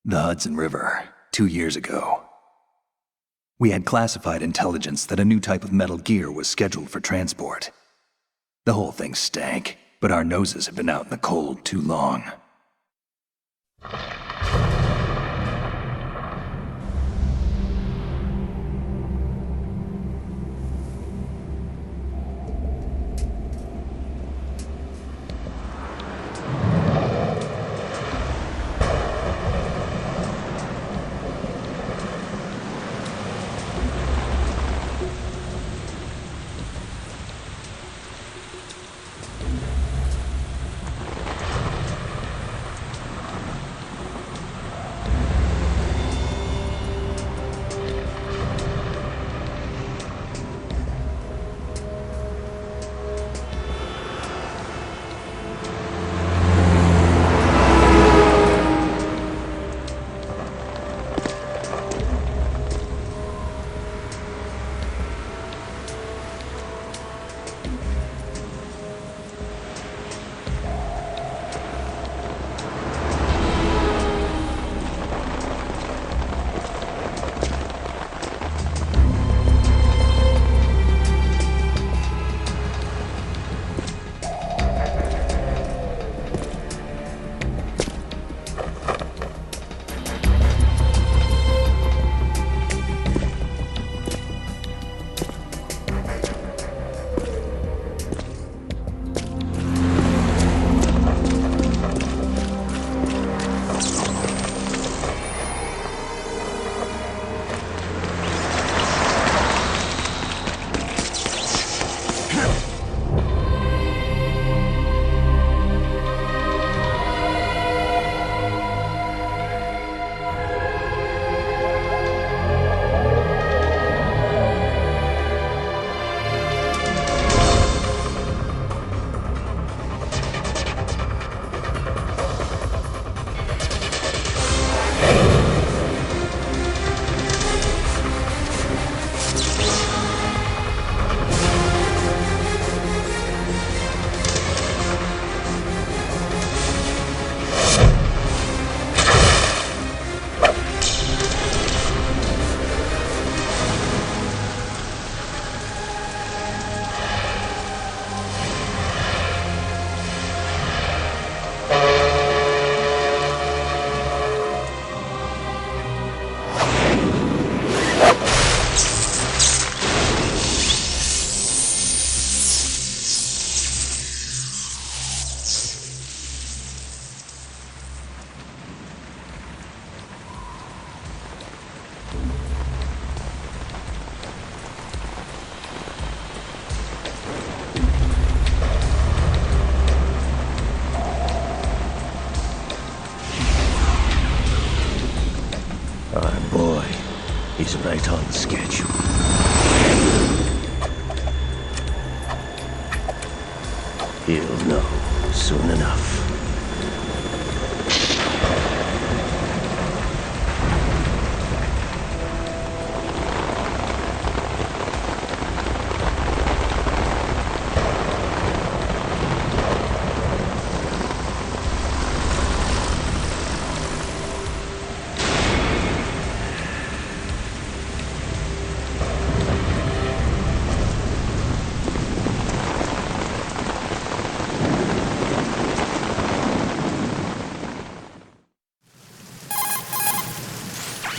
The Hudson River, 2 years ago. We had classified intelligence that a new type of metal gear was scheduled for transport. The whole thing stank, but our noses had been out in the cold too long. Our boy, he's right on schedule. He'll know soon enough.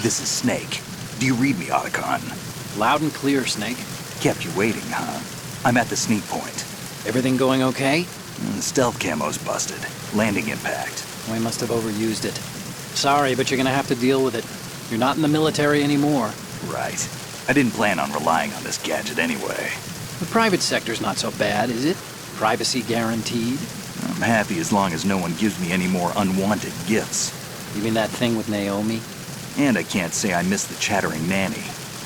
This is Snake. Do you read me, Otacon? Loud and clear, Snake. Kept you waiting, huh? I'm at the sneak point. Everything going okay? Stealth camo's busted. Landing impact. We must have overused it. Sorry, but you're gonna have to deal with it. You're not in the military anymore. Right. I didn't plan on relying on this gadget anyway. The private sector's not so bad, is it? Privacy guaranteed? I'm happy as long as no one gives me any more unwanted gifts. You mean that thing with Naomi? And I can't say I miss the chattering nanny.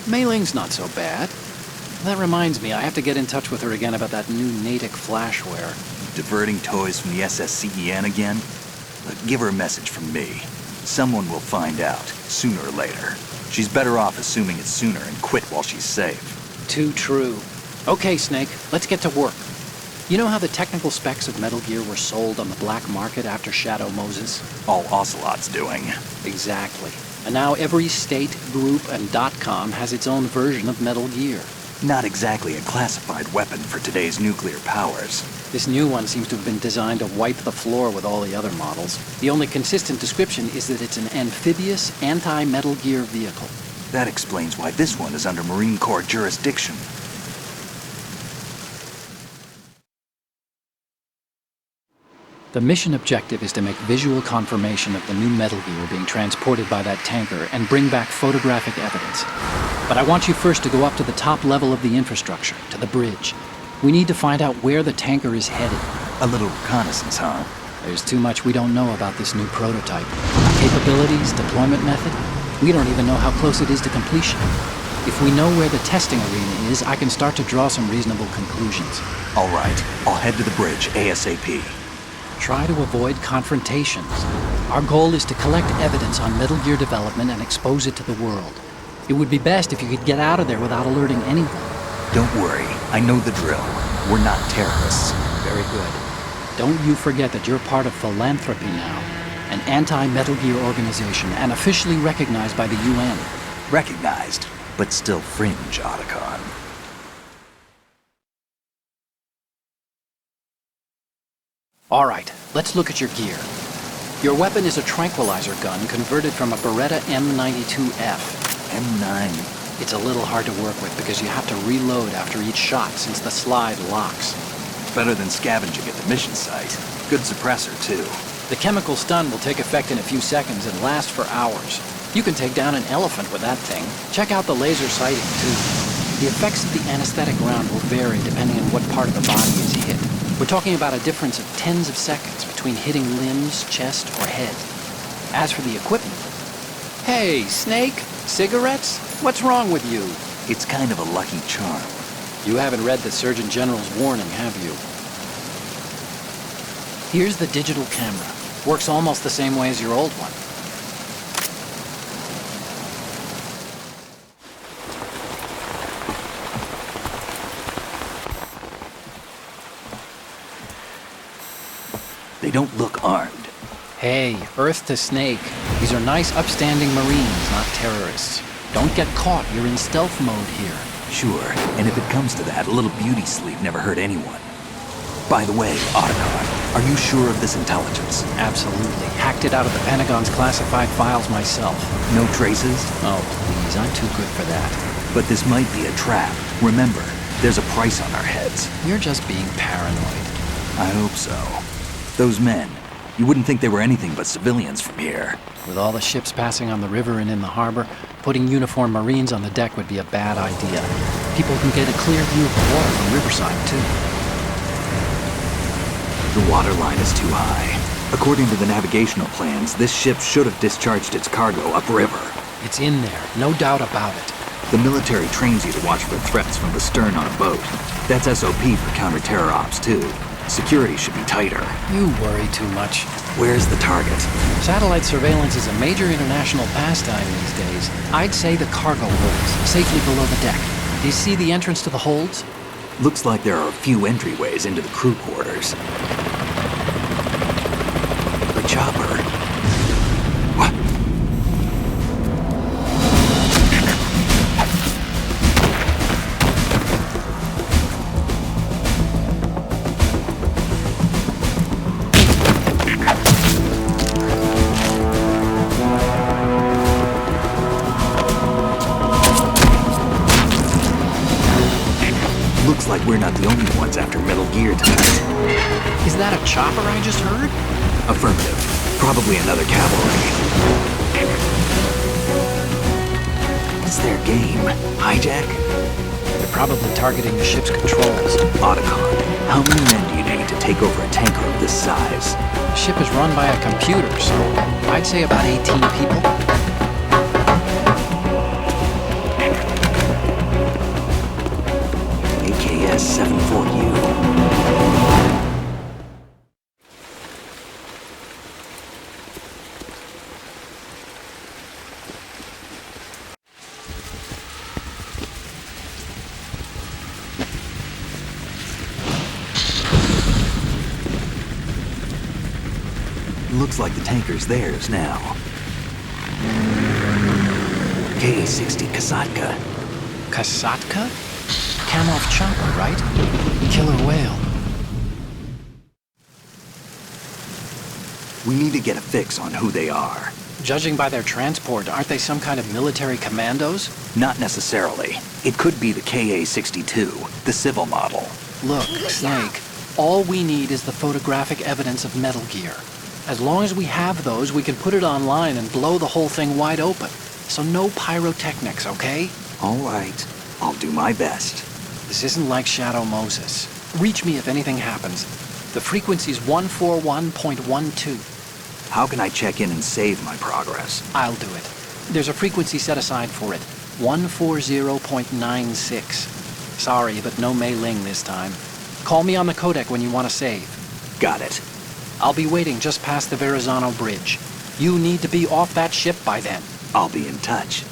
Mei Ling's not so bad. That reminds me, I have to get in touch with her again about that new Natick flashware. Diverting toys from the SSCEN again? But give her a message from me. Someone will find out, sooner or later. She's better off assuming it's sooner and quit while she's safe. Too true. Okay, Snake, let's get to work. You know how the technical specs of Metal Gear were sold on the black market after Shadow Moses? All Ocelot's doing. Exactly. And now every state, group, and .com has its own version of Metal Gear. Not exactly a classified weapon for today's nuclear powers. This new one seems to have been designed to wipe the floor with all the other models. The only consistent description is that it's an amphibious, anti-Metal Gear vehicle. That explains why this one is under Marine Corps jurisdiction. The mission objective is to make visual confirmation of the new Metal Gear being transported by that tanker and bring back photographic evidence. But I want you first to go up to the top level of the infrastructure, to the bridge. We need to find out where the tanker is headed. A little reconnaissance, huh? There's too much we don't know about this new prototype. Capabilities, deployment method. We don't even know how close it is to completion. If we know where the testing arena is, I can start to draw some reasonable conclusions. All right, I'll head to the bridge ASAP. Try to avoid confrontations. Our goal is to collect evidence on Metal Gear development and expose it to the world. It would be best if you could get out of there without alerting anyone. Don't worry, I know the drill. We're not terrorists. Very good. Don't you forget that you're part of Philanthropy now, an anti-Metal Gear organization and officially recognized by the UN. Recognized, but still fringe, Otacon. All right, let's look at your gear. Your weapon is a tranquilizer gun converted from a Beretta M92F. M9. It's a little hard to work with because you have to reload after each shot since the slide locks. Better than scavenging at the mission site. Good suppressor, too. The chemical stun will take effect in a few seconds and last for hours. You can take down an elephant with that thing. Check out the laser sighting, too. The effects of the anesthetic round will vary depending on what part of the body is hit. We're talking about a difference of tens of seconds between hitting limbs, chest, or head. As for the equipment... Hey, Snake? Cigarettes? What's wrong with you? It's kind of a lucky charm. You haven't read the Surgeon General's warning, have you? Here's the digital camera. Works almost the same way as your old one. They don't look armed. Hey, Earth to Snake. These are nice, upstanding Marines, not terrorists. Don't get caught. You're in stealth mode here. Sure, and if it comes to that, a little beauty sleep never hurt anyone. By the way, Otacon, are you sure of this intelligence? Absolutely. Hacked it out of the Pentagon's classified files myself. No traces? Oh, please. I'm too good for that. But this might be a trap. Remember, there's a price on our heads. You're just being paranoid. I hope so. Those men, you wouldn't think they were anything but civilians from here. With all the ships passing on the river and in the harbor, putting uniformed Marines on the deck would be a bad idea. People can get a clear view of the water from Riverside, too. The water line is too high. According to the navigational plans, this ship should have discharged its cargo upriver. It's in there, no doubt about it. The military trains you to watch for threats from the stern on a boat. That's SOP for counter-terror ops, too. Security should be tighter. You worry too much. Where's the target? Satellite surveillance is a major international pastime these days. I'd say the cargo holds, safely below the deck. Do you see the entrance to the holds? Looks like there are a few entryways into the crew quarters. The chopper. What? Looks like we're not the only ones after Metal Gear tonight. Is that a chopper I just heard? Affirmative. Probably another cavalry. What's their game? Hijack? They're probably targeting the ship's controls. Otacon, how many men do you need to take over a tanker of this size? The ship is run by a computer, so I'd say about 18 people. AKS 74U. Looks like the tanker's theirs now. Ka-60 Kasatka. Kasatka? Kamov chopper, right? Killer whale. We need to get a fix on who they are. Judging by their transport, aren't they some kind of military commandos? Not necessarily. It could be the Ka-62, the civil model. Look, Snake, all we need is the photographic evidence of Metal Gear. As long as we have those, we can put it online and blow the whole thing wide open. So no pyrotechnics, okay? All right. I'll do my best. This isn't like Shadow Moses. Reach me if anything happens. The frequency's 141.12. How can I check in and save my progress? I'll do it. There's a frequency set aside for it. 140.96. Sorry, but no Mei Ling this time. Call me on the codec when you want to save. Got it. I'll be waiting just past the Verrazano Bridge. You need to be off that ship by then. I'll be in touch.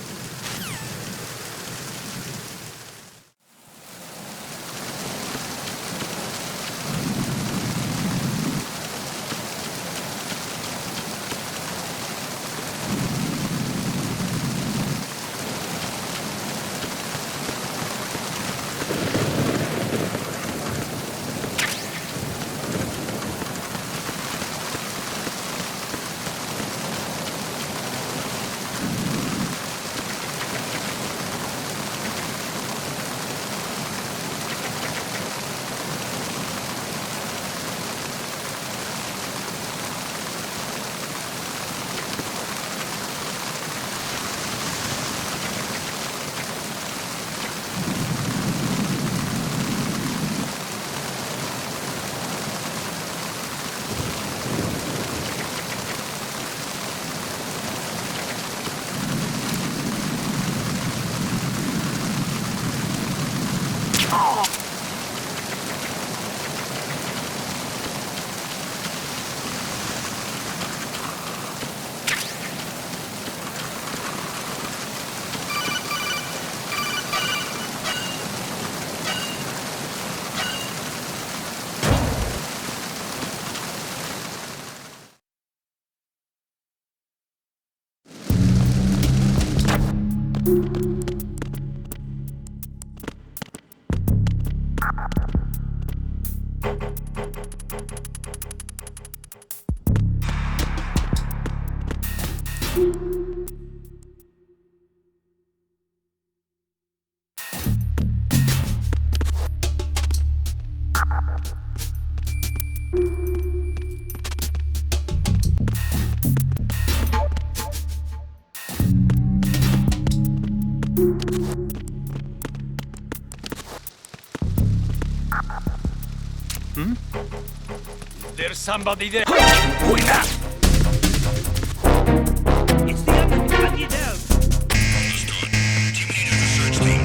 There's somebody there. Wait now! It's the underground, you know. Understood. Team leader, the search team.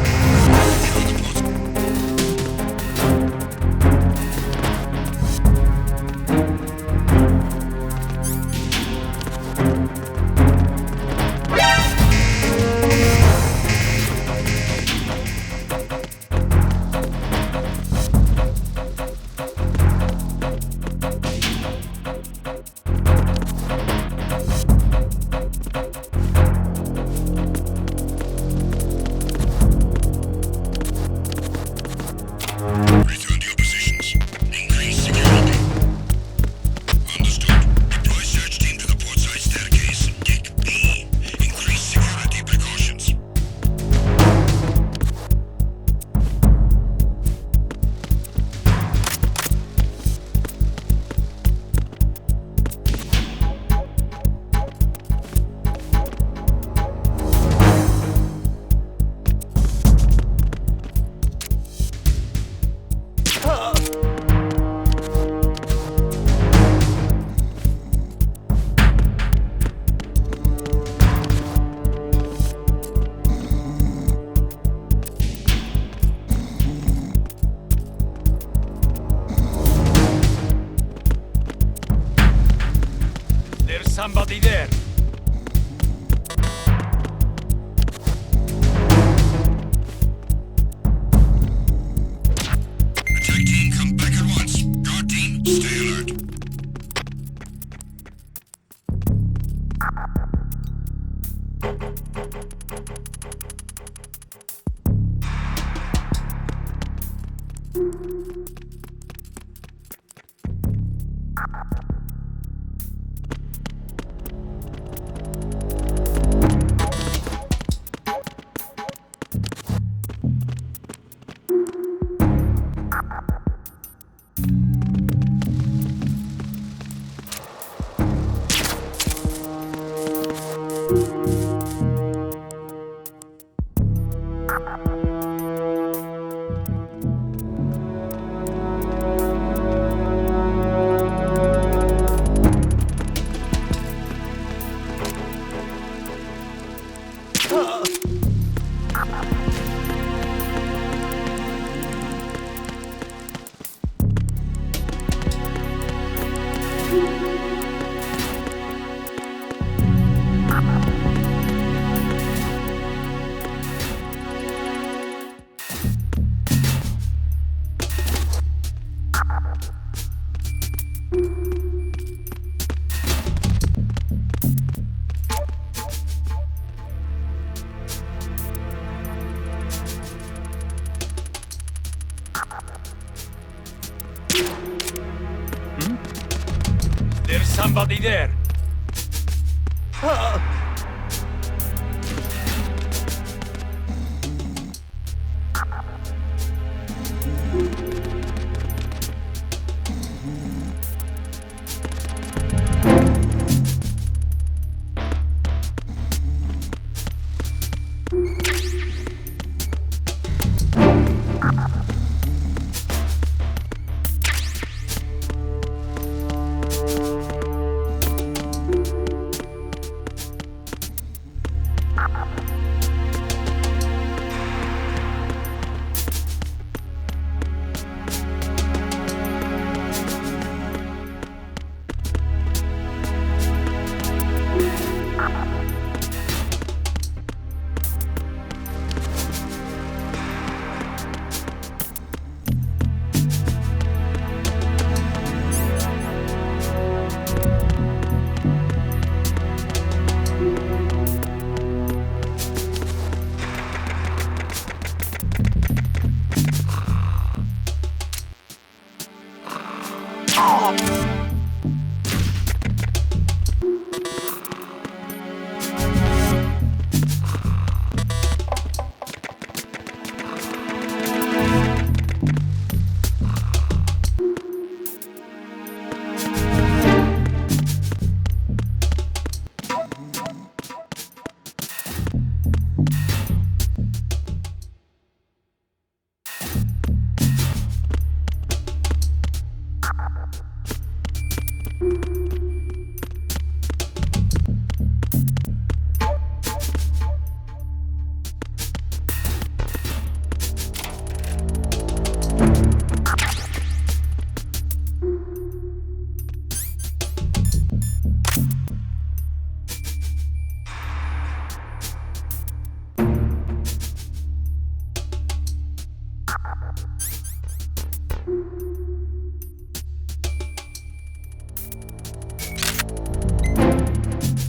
Return to your positions. Increase security. Understood. Deploy search team to the port side staircase. Deck B. Increase security precautions. There's somebody there. Attack team, come back at once. Guard team, stay alert. There's somebody there.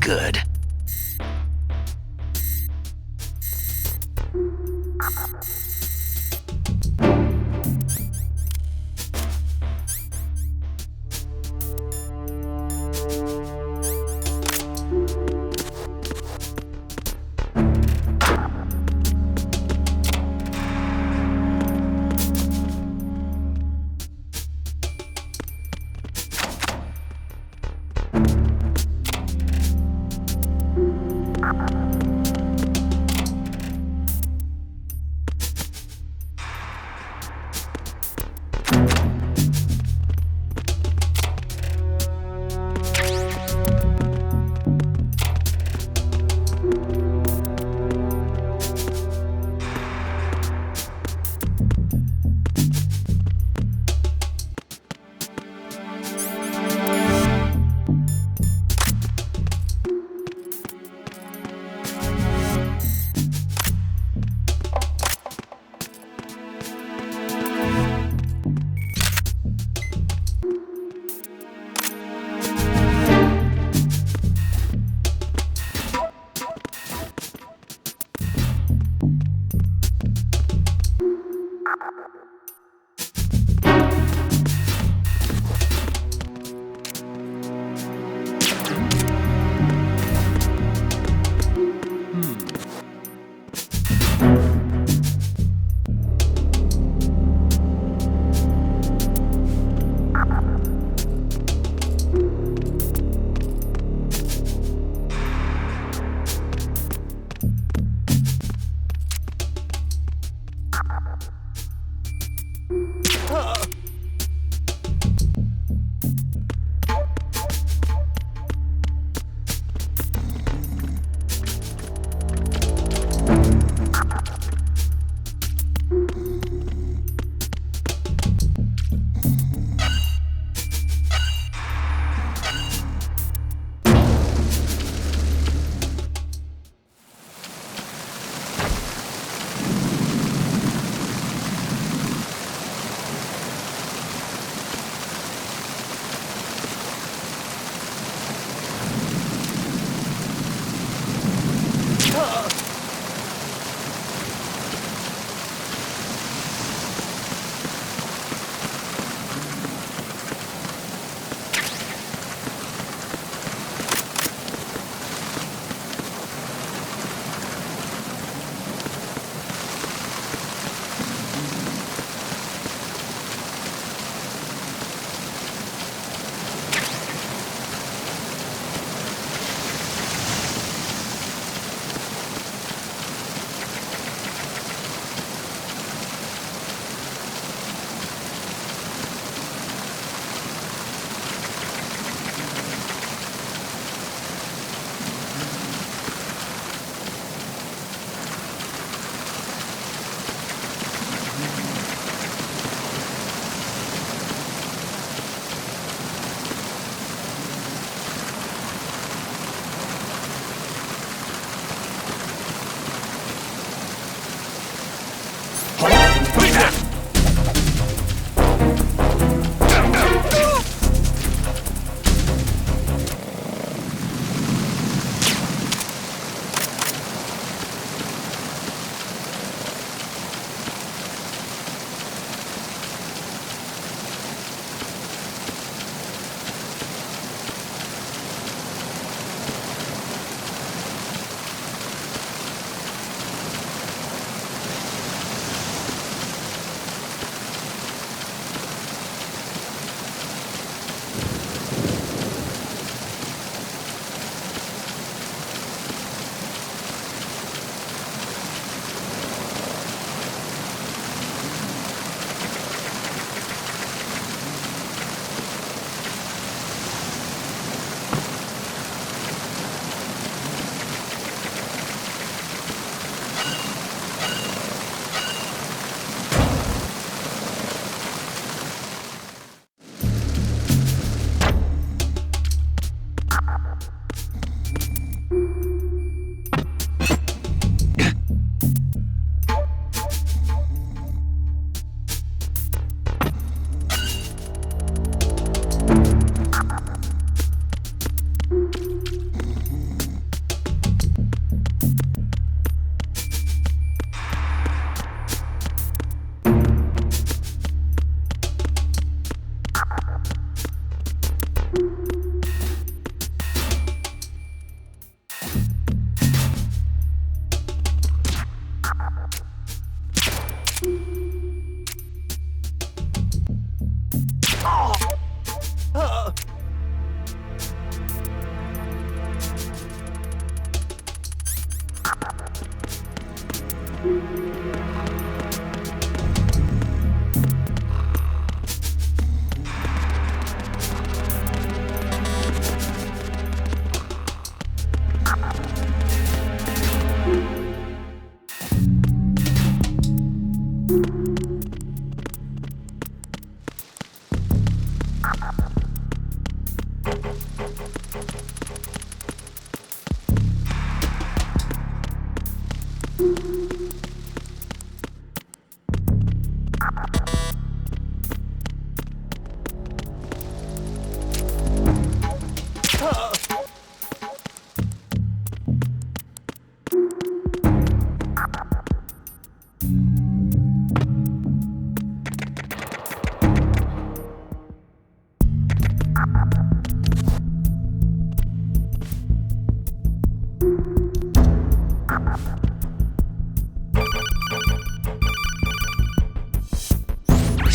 Good.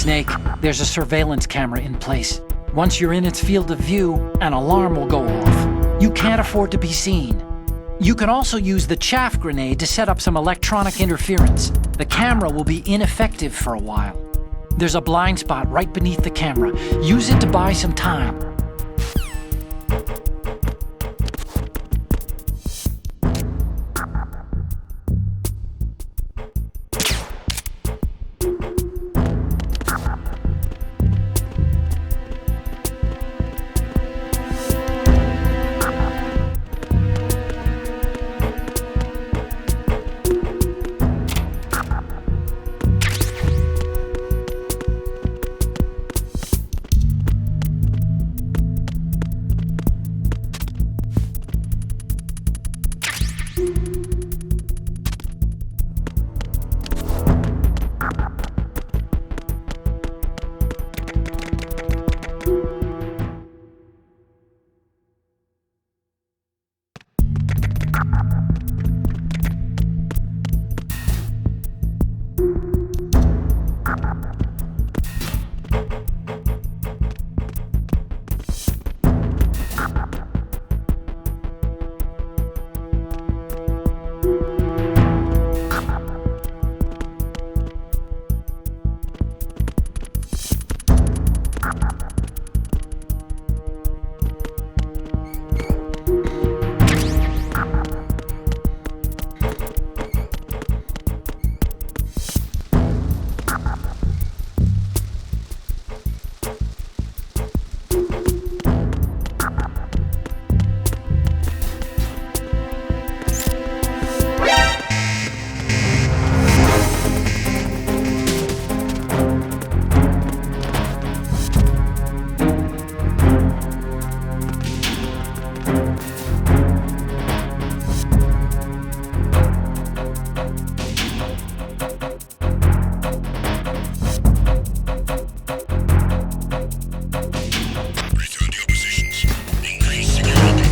Snake, there's a surveillance camera in place. Once you're in its field of view, an alarm will go off. You can't afford to be seen. You can also use the chaff grenade to set up some electronic interference. The camera will be ineffective for a while. There's a blind spot right beneath the camera. Use it to buy some time. Return to your positions. Increase security.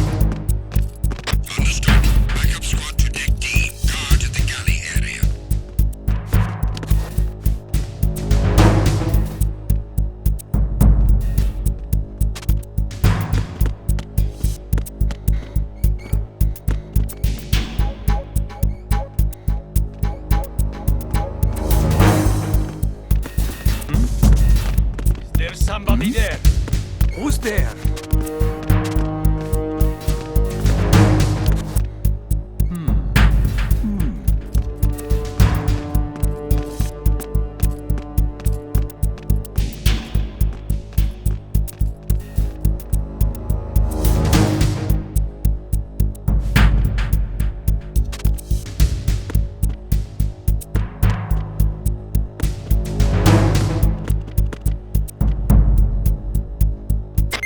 Understood. Backup squad to deck D. Guard the galley area. Is there somebody there? Who's there?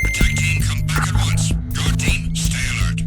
Attack team, come back at once. Guard team, stay alert.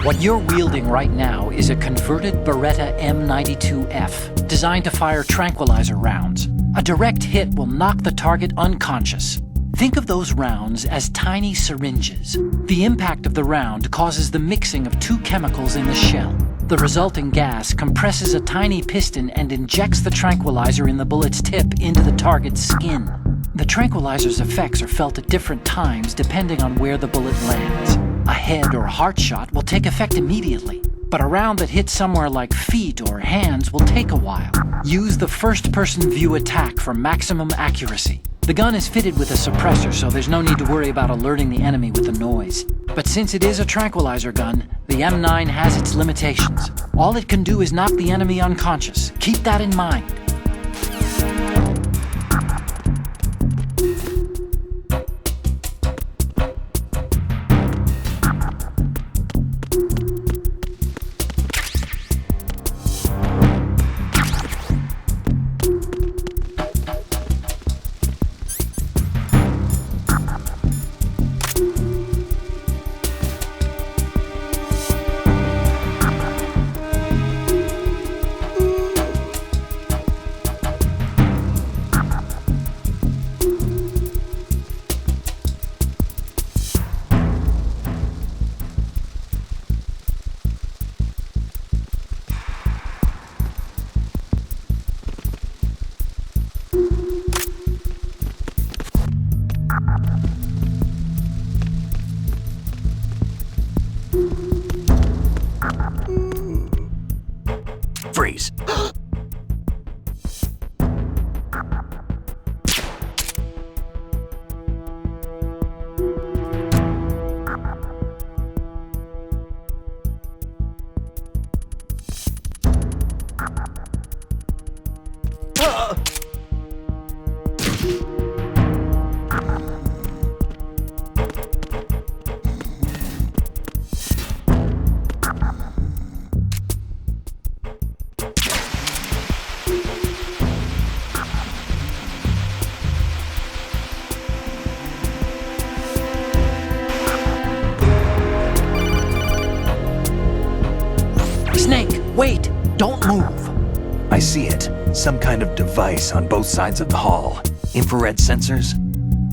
What you're wielding right now is a converted Beretta M92F, designed to fire tranquilizer rounds. A direct hit will knock the target unconscious. Think of those rounds as tiny syringes. The impact of the round causes the mixing of two chemicals in the shell. The resulting gas compresses a tiny piston and injects the tranquilizer in the bullet's tip into the target's skin. The tranquilizer's effects are felt at different times depending on where the bullet lands. A head or heart shot will take effect immediately, but a round that hits somewhere like feet or hands will take a while. Use the first-person view attack for maximum accuracy. The gun is fitted with a suppressor, so there's no need to worry about alerting the enemy with the noise. But since it is a tranquilizer gun, the M9 has its limitations. All it can do is knock the enemy unconscious. Keep that in mind. adversaries. Snake, wait! Don't move! I see it. Some kind of device on both sides of the hall. Infrared sensors?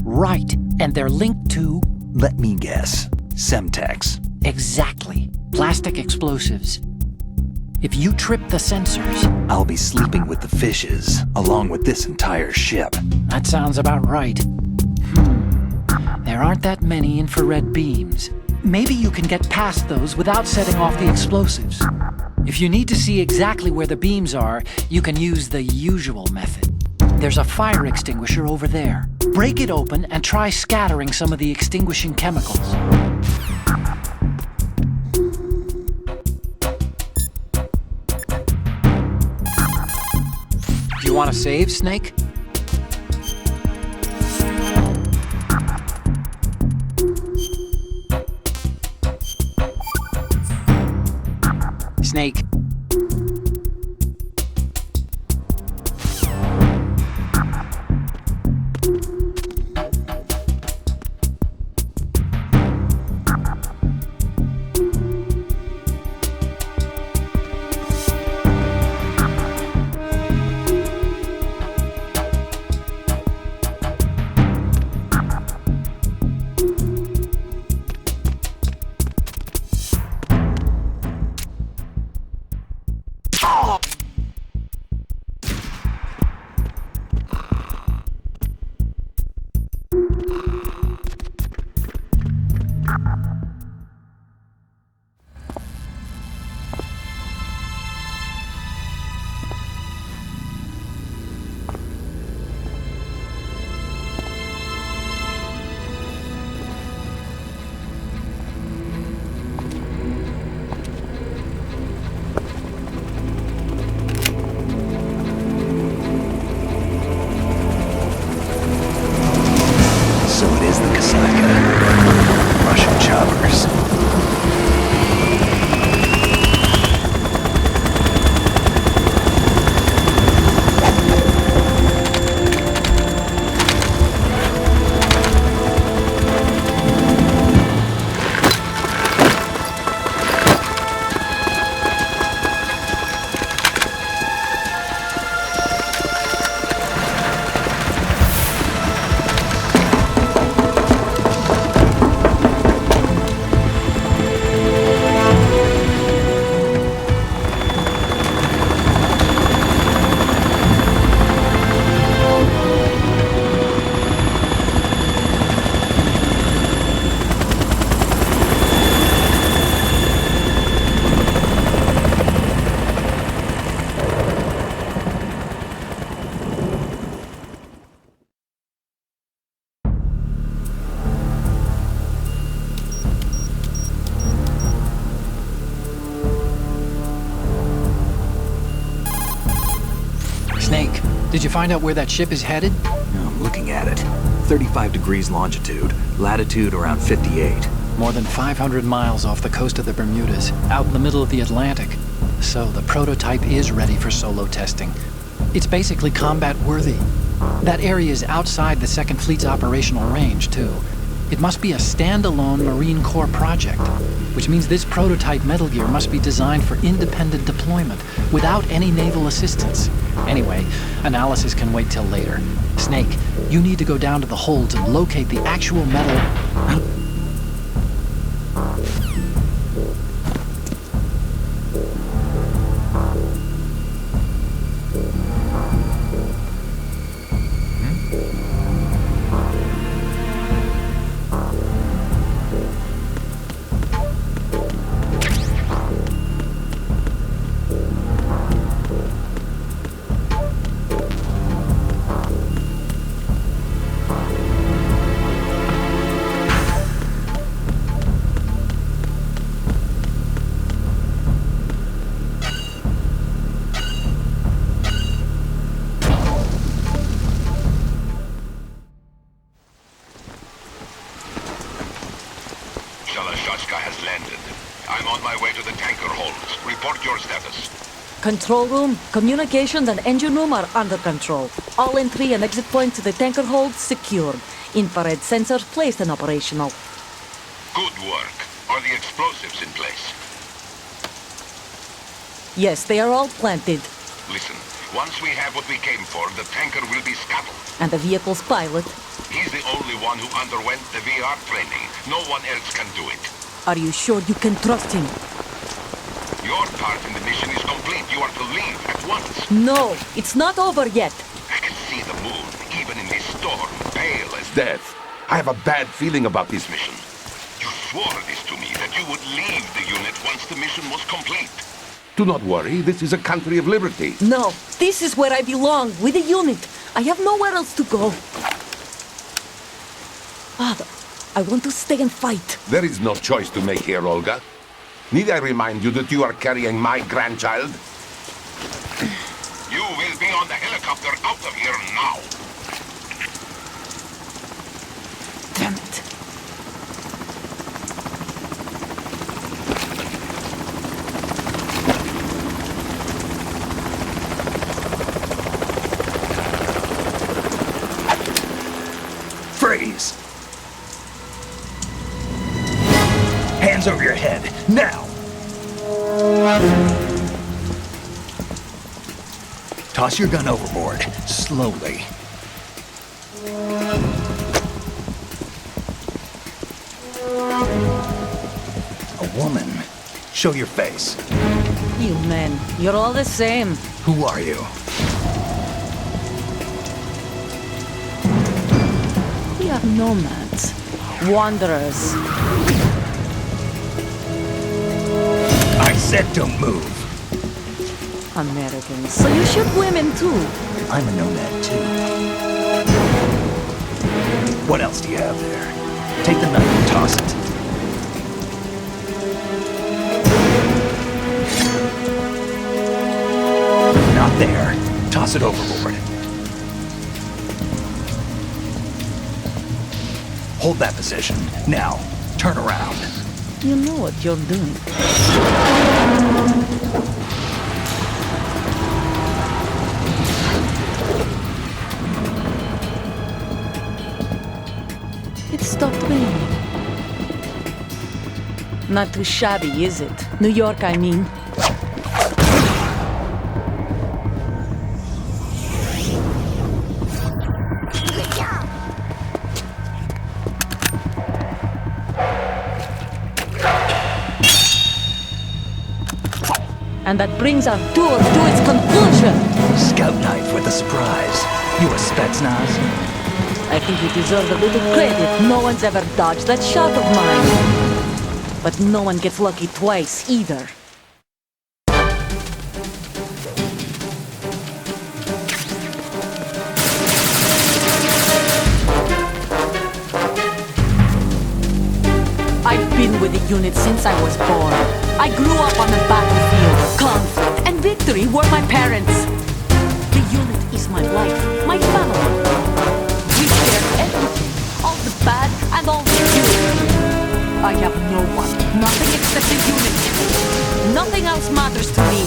Right, and they're linked to... Let me guess. Semtex. Exactly. Plastic explosives. If you trip the sensors... I'll be sleeping with the fishes, along with this entire ship. That sounds about right. There aren't that many infrared beams. Maybe you can get past those without setting off the explosives. If you need to see exactly where the beams are, you can use the usual method. There's a fire extinguisher over there. Break it open and try scattering some of the extinguishing chemicals. Do you want to save, Snake? Snake. Russian choppers. Snake, did you find out where that ship is headed? I'm looking at it. 35 degrees longitude, latitude around 58. More than 500 miles off the coast of the Bermudas, out in the middle of the Atlantic. So the prototype is ready for solo testing. It's basically combat-worthy. That area is outside the Second Fleet's operational range, too. It must be a standalone Marine Corps project, which means this prototype Metal Gear must be designed for independent deployment, without any naval assistance. Anyway, analysis can wait till later. Snake, you need to go down to the holds and locate the actual metal... status? Control room, communications, and engine room are under control. All entry and exit points to the tanker hold secured. Infrared sensors placed and operational. Good work. Are the explosives in place? Yes, they are all planted. Listen, once we have what we came for, the tanker will be scuttled. And the vehicle's pilot. He's the only one who underwent the VR training. No one else can do it. Are you sure you can trust him? Your part in the mission is complete. You are to leave at once. No, it's not over yet. I can see the moon, even in this storm, pale as death. I have a bad feeling about this mission. You swore this to me, that you would leave the unit once the mission was complete. Do not worry, this is a country of liberty. No, this is where I belong, with the unit. I have nowhere else to go. Father, I want to stay and fight. There is no choice to make here, Olga. Need I remind you that you are carrying my grandchild? You will be on the helicopter out of here now. Damn it. Freeze! Hands over your head, now! Toss your gun overboard, slowly. A woman. Show your face. You men, you're all the same. Who are you? We are nomads. Wanderers. I said don't move. Americans. So you shoot women too. I'm a nomad too. What else do you have there? Take the knife and toss it. Not there. Toss it overboard. Hold that position. Now, turn around. You know what you're doing. It stopped raining. Not too shabby, is it? New York, I mean. And that brings our tour to its conclusion. Scout knife with a surprise. You a Spetsnaz? I think you deserve a little credit. No one's ever dodged that shot of mine. But no one gets lucky twice, either. I've been with the unit since I was born. I grew up on the battlefield. Conflict and victory were my parents. The unit is my life, my family. We share everything, all the bad and all the good. I have no one, nothing except the unit. Nothing else matters to me.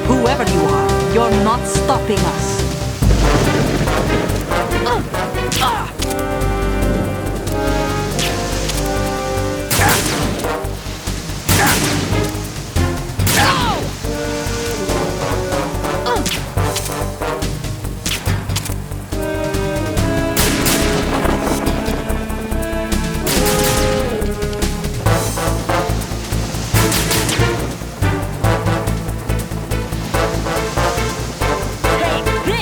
Whoever you are, you're not stopping us. Hey,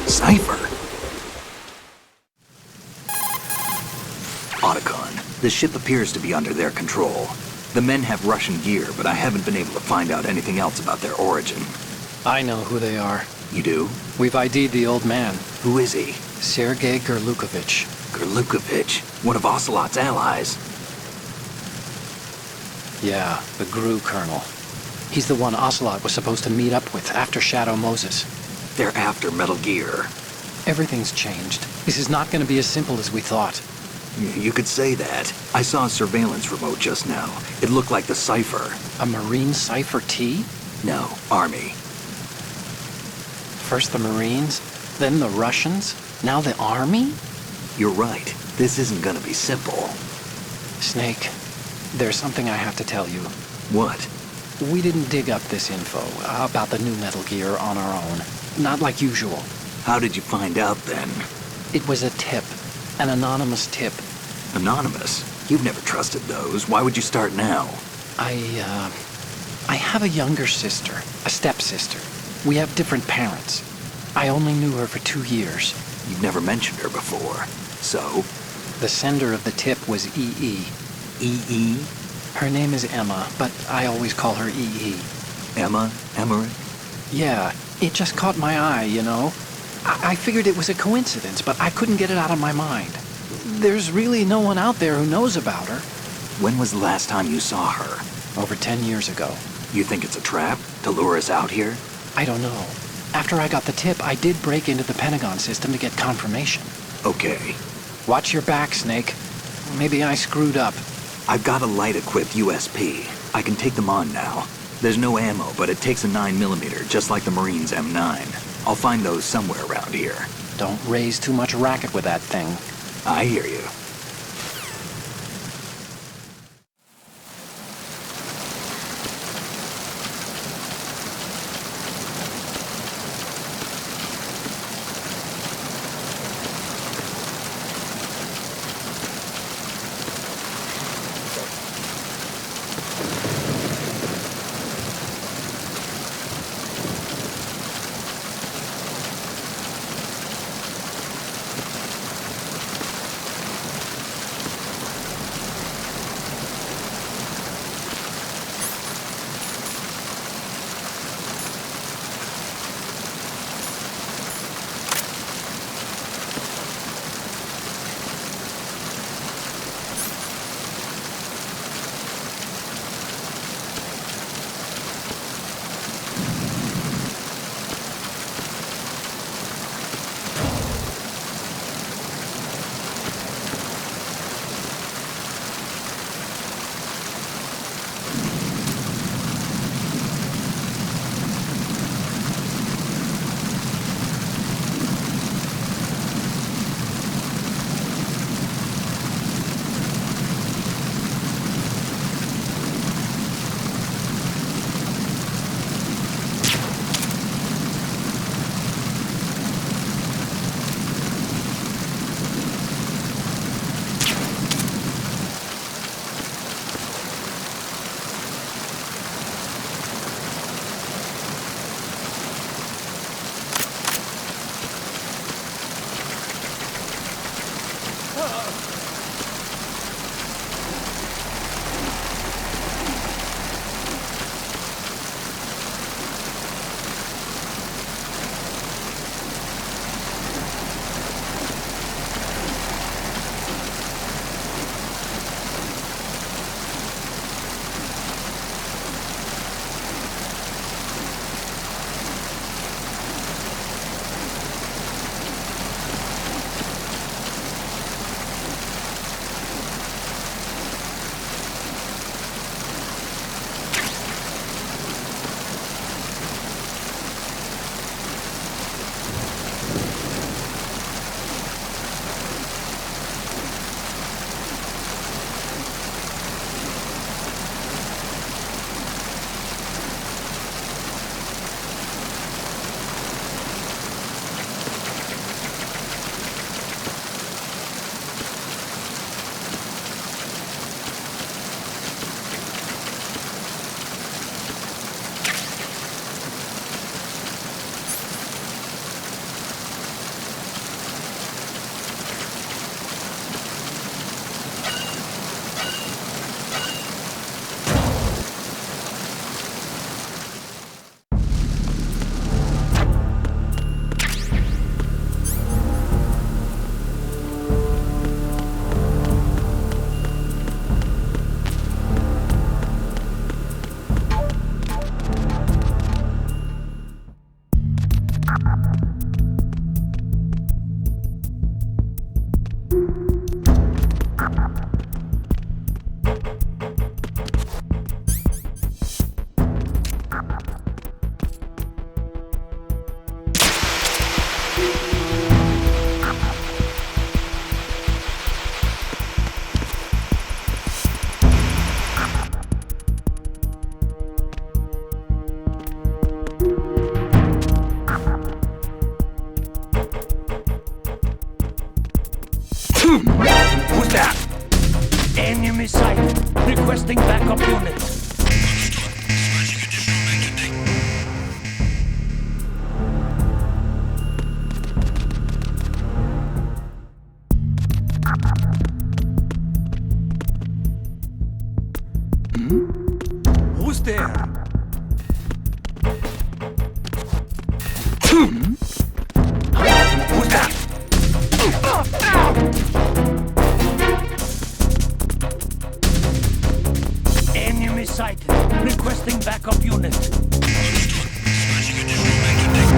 Cipher. Otacon, the ship appears to be under their control. The men have Russian gear, but I haven't been able to find out anything else about their origin. I know who they are. You do? We've ID'd the old man, Who is he? Sergei Gerlukovich. Gerlukovich, one of Ocelot's allies. Yeah, the GRU colonel. He's the one Ocelot was supposed to meet up with after Shadow Moses. They're after Metal Gear. Everything's changed. This is not going to be as simple as we thought. You could say that. I saw a surveillance remote just now. It looked like the Cipher. A Marine Cipher T? No, Army. First the Marines, then the Russians, now the Army? You're right. This isn't gonna be simple. Snake, there's something I have to tell you. What? We didn't dig up this info about the new Metal Gear on our own. Not like usual. How did you find out then? It was a tip. An anonymous tip. Anonymous? You've never trusted those. Why would you start now? I have a younger sister, a stepsister. We have different parents. I only knew her for 2 years. You've never mentioned her before. So? The sender of the tip was EE. EE? Her name is Emma, but I always call her EE. Emma? Emmerich? Yeah, it just caught my eye, you know? I figured it was a coincidence, but I couldn't get it out of my mind. There's really no one out there who knows about her. When was the last time you saw her? Over 10 years ago. You think it's a trap? To lure us out here? I don't know. After I got the tip, I did break into the Pentagon system to get confirmation. Okay. Watch your back, Snake. Maybe I screwed up. I've got a light-equipped USP. I can take them on now. There's no ammo, but it takes a 9mm, just like the Marines' M9. I'll find those somewhere around here. Don't raise too much racket with that thing. I hear you. Who's that? Enemy sighted. Requesting backup units. Dispatching additional men to dig. Who's there? Who's that? Enemy sighted. Requesting backup units. Dispatching additional men to dig.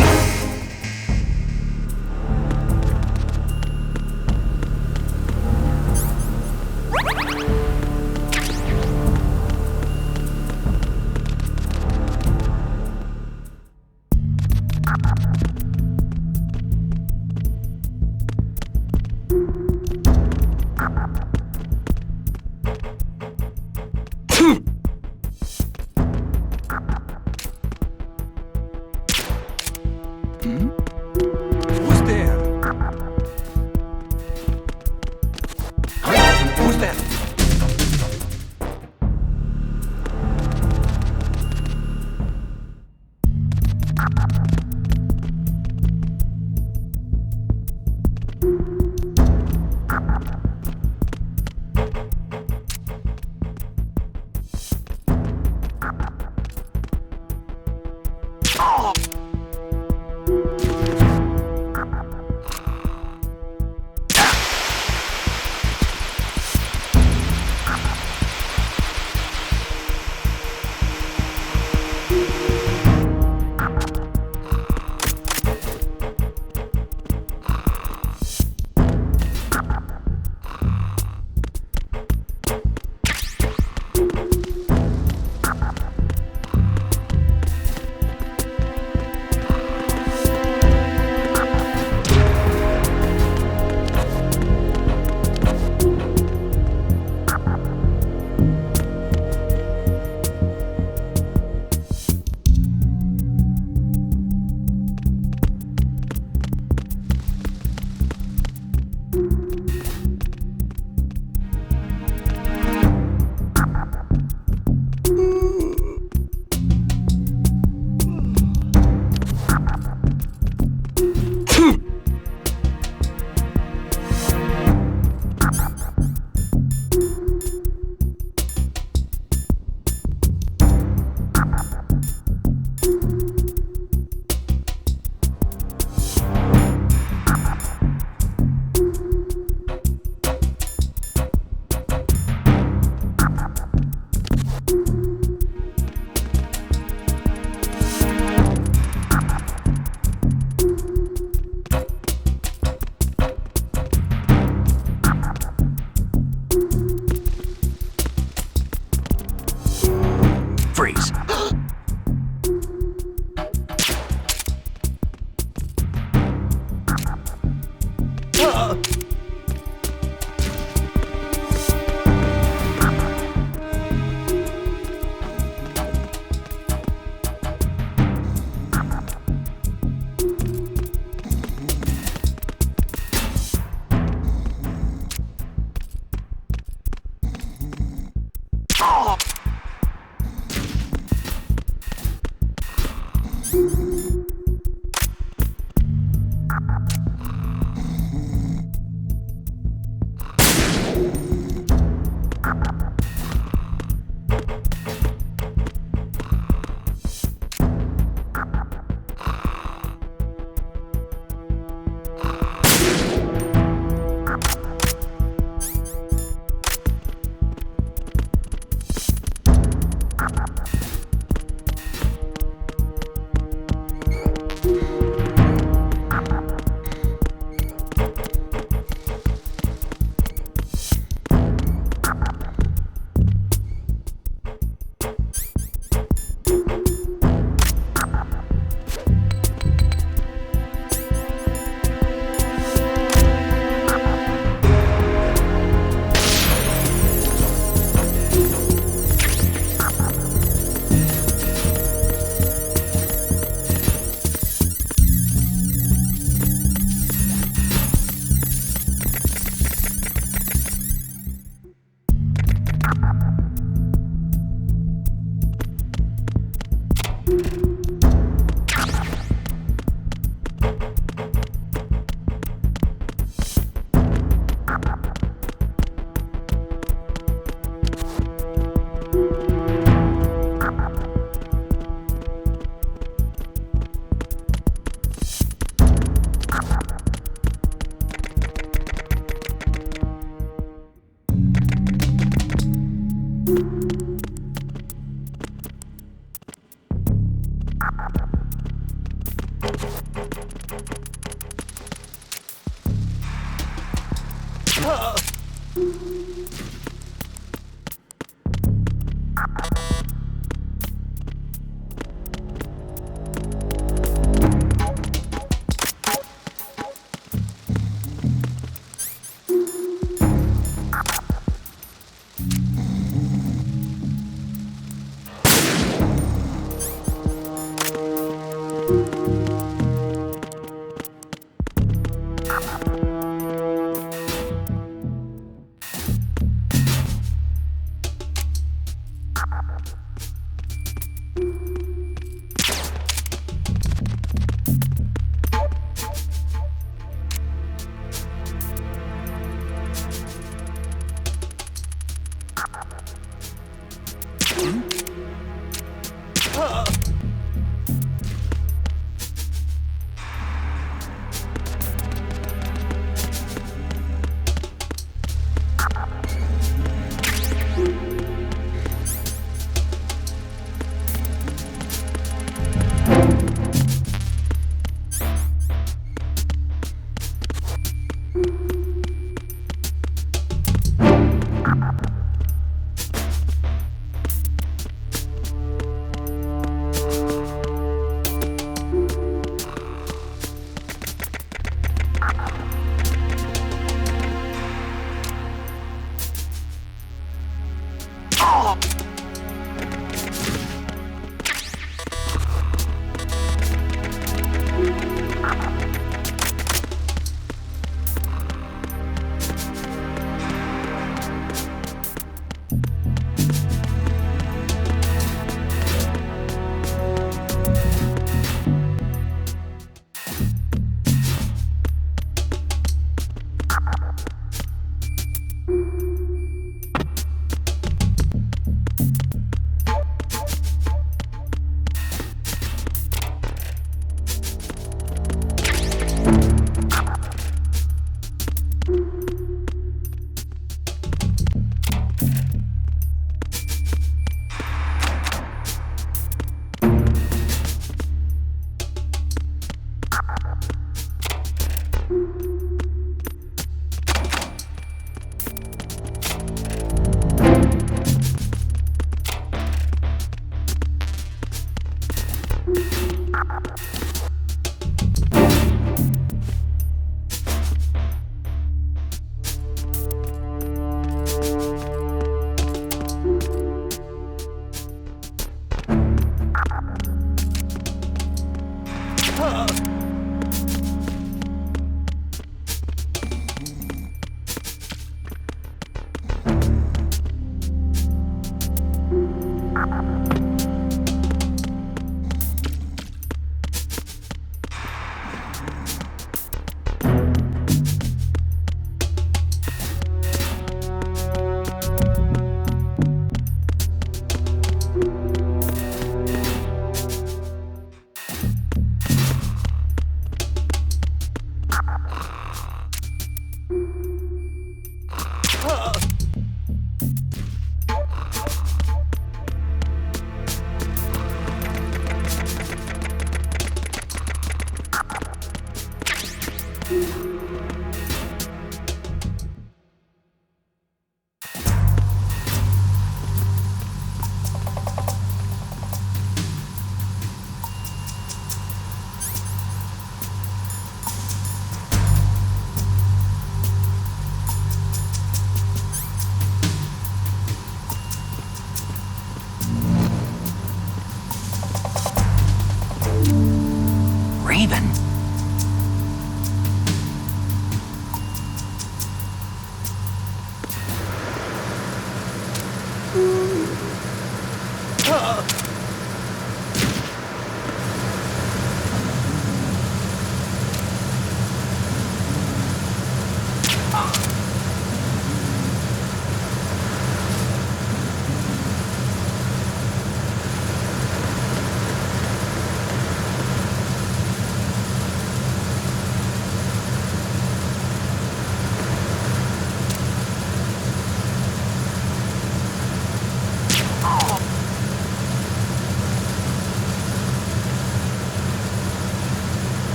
Raven?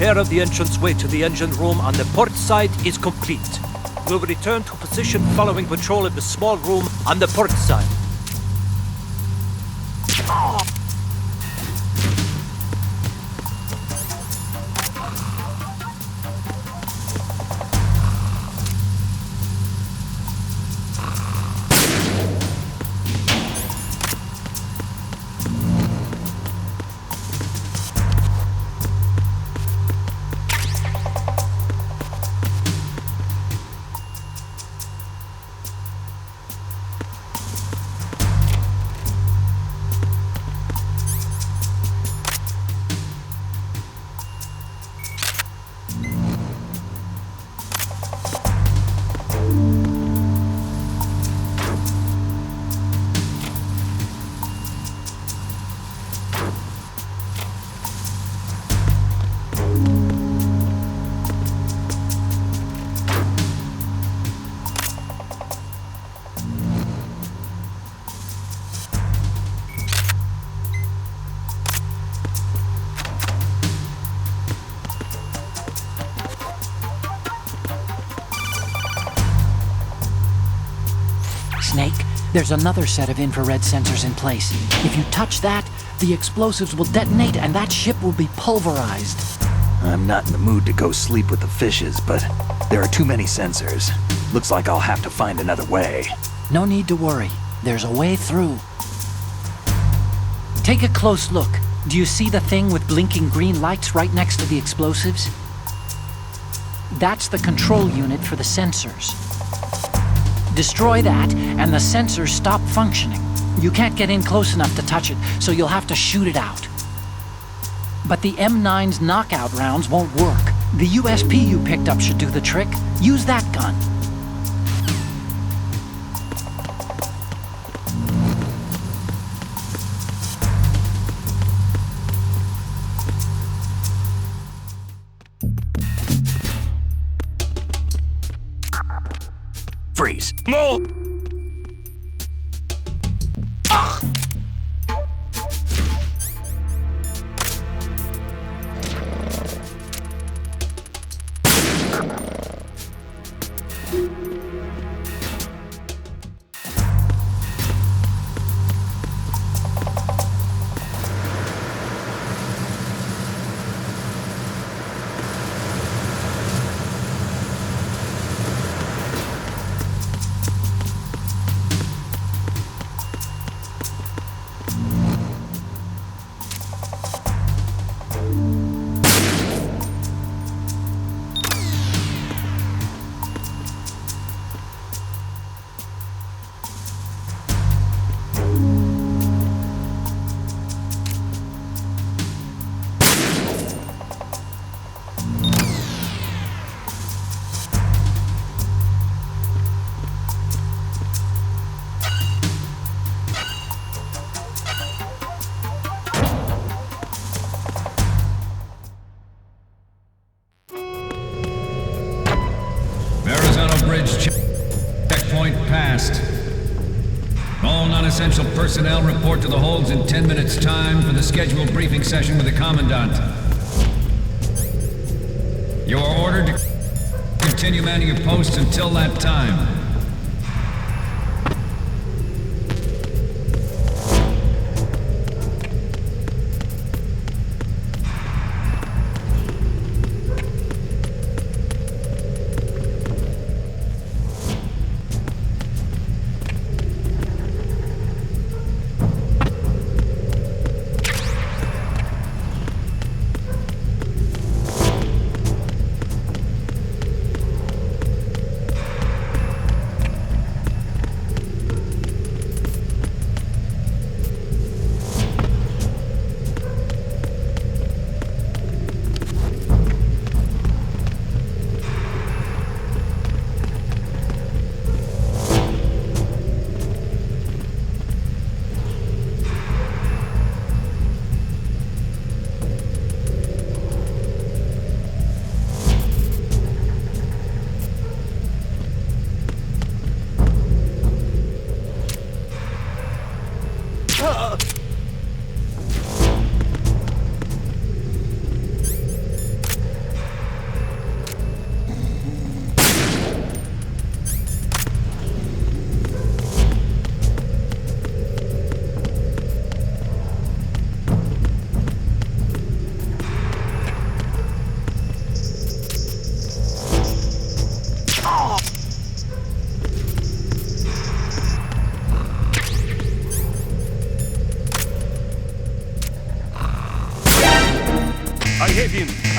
repair of the entranceway to the engine room on the port side is complete. We'll return to position following patrol of the small room on the port side. Snake, there's another set of infrared sensors in place. If you touch that, the explosives will detonate and that ship will be pulverized. I'm not in the mood to go sleep with the fishes, but there are too many sensors. Looks like I'll have to find another way. No need to worry. There's a way through. Take a close look. Do you see the thing with blinking green lights right next to the explosives? That's the control unit for the sensors. Destroy that, and the sensors stop functioning. You can't get in close enough to touch it, so you'll have to shoot it out. But the M9's knockout rounds won't work. The USP you picked up should do the trick. Use that gun. Freeze. No! Checkpoint passed. All non-essential personnel report to the holds in 10 minutes' time for the scheduled briefing session with the Commandant. You are ordered to continue manning your posts until that time.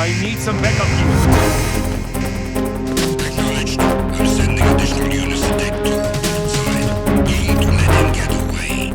I need some backup here. Acknowledged. I'm sending additional units to Deck 2 outside. Don't let him get away.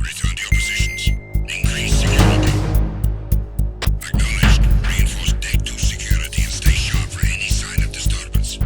Return to your positions. Increase security. Acknowledged. Reinforce Deck 2 security and stay sharp for any sign of disturbance.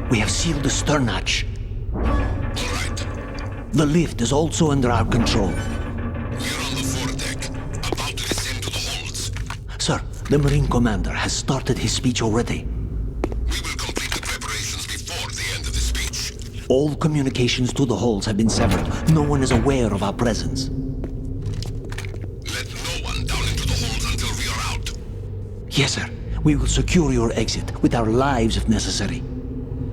We have sealed the stern hatch. All right. The lift is also under our control. We're on the foredeck, about to descend to the holds. Sir, the Marine Commander has started his speech already. We will complete the preparations All communications to the halls have been severed. No one is aware of our presence. Let no one down into the halls until we are out. Yes, sir. We will secure your exit with our lives if necessary.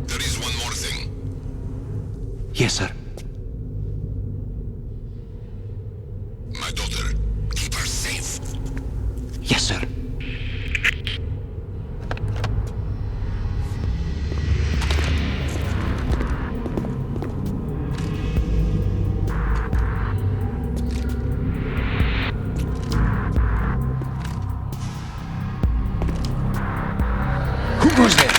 There is one more thing. Yes, sir. My daughter, keep her safe. Yes, sir. Who goes there?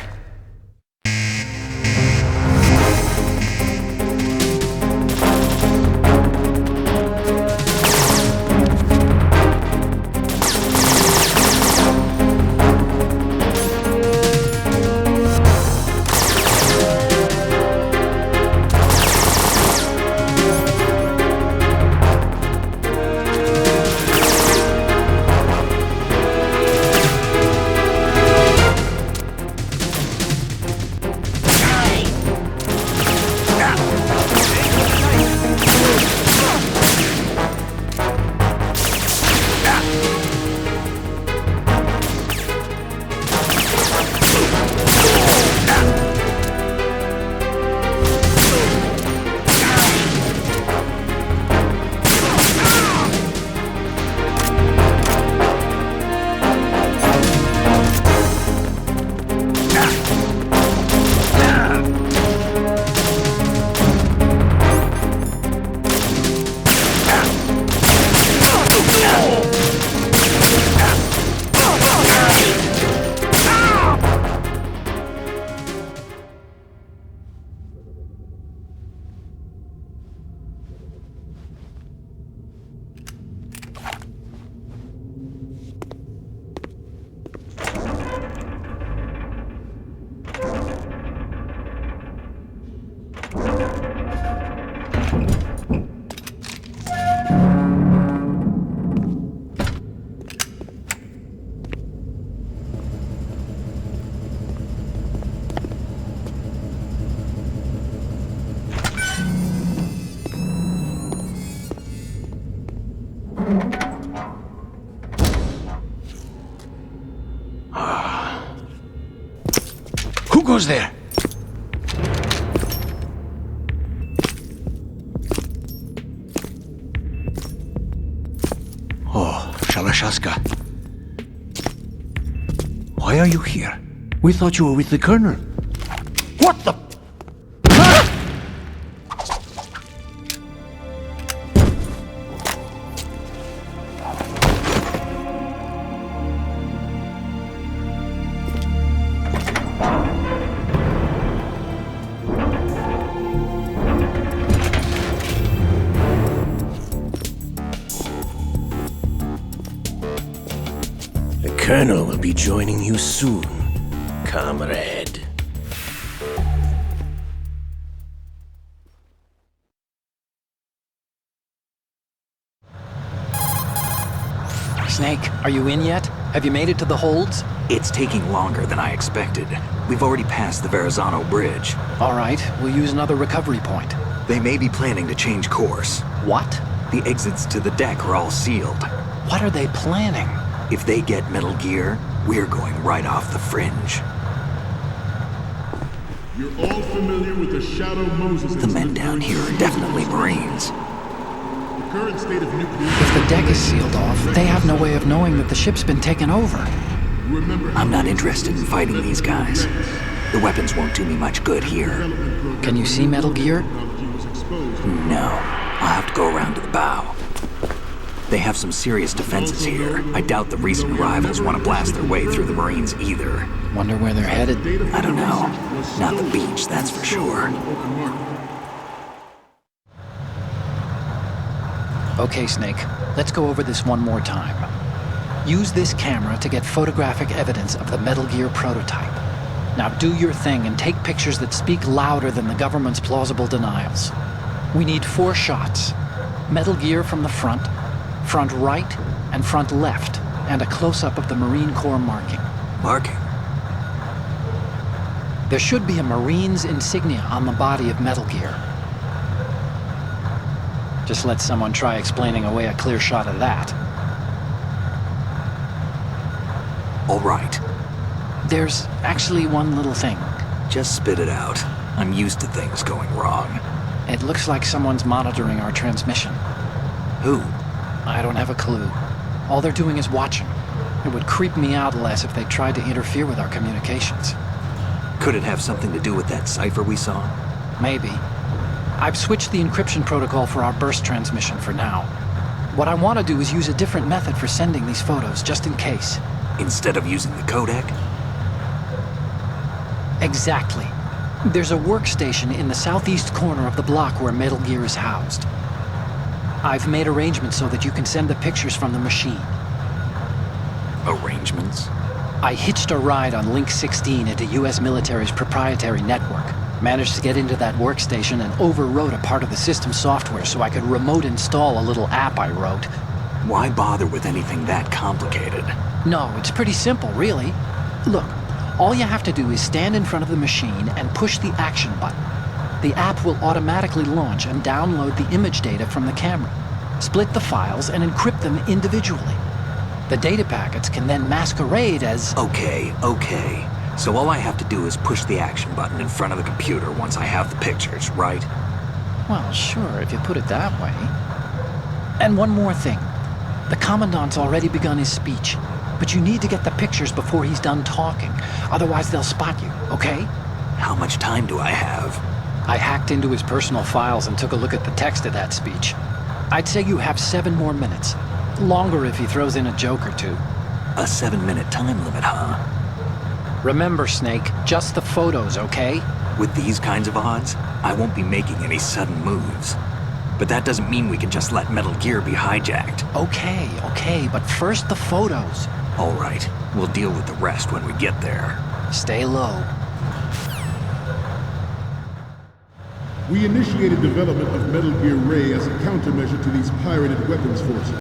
Who goes there? Oh, Shalashaska. Why are you here? We thought you were with the Colonel. What the? The Colonel will be joining you soon, comrade. Snake, are you in yet? Have you made it to the holds? It's taking longer than I expected. We've already passed the Verrazano Bridge. All right, we'll use another recovery point. They may be planning to change course. What? The exits to the deck are all sealed. What are they planning? If they get Metal Gear, we're going right off the fringe. You're all familiar with the Shadow Moses The men down here are definitely Marines. The current state of nuclear... If the deck is sealed off, they have no way of knowing that the ship's been taken over. Remember, I'm not interested in fighting these guys. The weapons won't do me much good here. Can you see Metal Gear? No. I'll have to go around to the bow. They have some serious defenses here. I doubt the recent arrivals want to blast their way through the Marines either. Wonder where they're headed. I don't know. Not the beach, that's for sure. Okay, Snake. Let's go over this one more time. Use this camera to get photographic evidence of the Metal Gear prototype. Now do your thing and take pictures that speak louder than the government's plausible denials. We need 4 shots. Metal Gear from the front right, and front left, and a close-up of the Marine Corps marking. Marking? There should be a Marine's insignia on the body of Metal Gear. Just let someone try explaining away a clear shot of that. All right. There's actually one little thing. Just spit it out. I'm used to things going wrong. It looks like someone's monitoring our transmission. Who? I don't have a clue. All they're doing is watching. It would creep me out less if they tried to interfere with our communications. Could it have something to do with that cipher we saw? Maybe. I've switched the encryption protocol for our burst transmission for now. What I want to do is use a different method for sending these photos, just in case. Instead of using the codec? Exactly. There's a workstation in the southeast corner of the block where Metal Gear is housed. I've made arrangements so that you can send the pictures from the machine. Arrangements? I hitched a ride on Link 16 into US military's proprietary network. Managed to get into that workstation and overwrote a part of the system software so I could remote install a little app I wrote. Why bother with anything that complicated? No, it's pretty simple, really. Look, all you have to do is stand in front of the machine and push the action button. The app will automatically launch and download the image data from the camera, split the files, and encrypt them individually. The data packets can then masquerade as... Okay. So all I have to do is push the action button in front of the computer once I have the pictures, right? Well, sure, if you put it that way. And one more thing. The Commandant's already begun his speech, but you need to get the pictures before he's done talking. Otherwise, they'll spot you, okay? How much time do I have? I hacked into his personal files and took a look at the text of that speech. I'd say you have 7 more minutes. Longer if he throws in a joke or two. A 7-minute time limit, huh? Remember, Snake, just the photos, okay? With these kinds of odds, I won't be making any sudden moves. But that doesn't mean we can just let Metal Gear be hijacked. Okay, but first the photos. All right, we'll deal with the rest when we get there. Stay low. We initiated development of Metal Gear Ray as a countermeasure to these pirated weapons forces.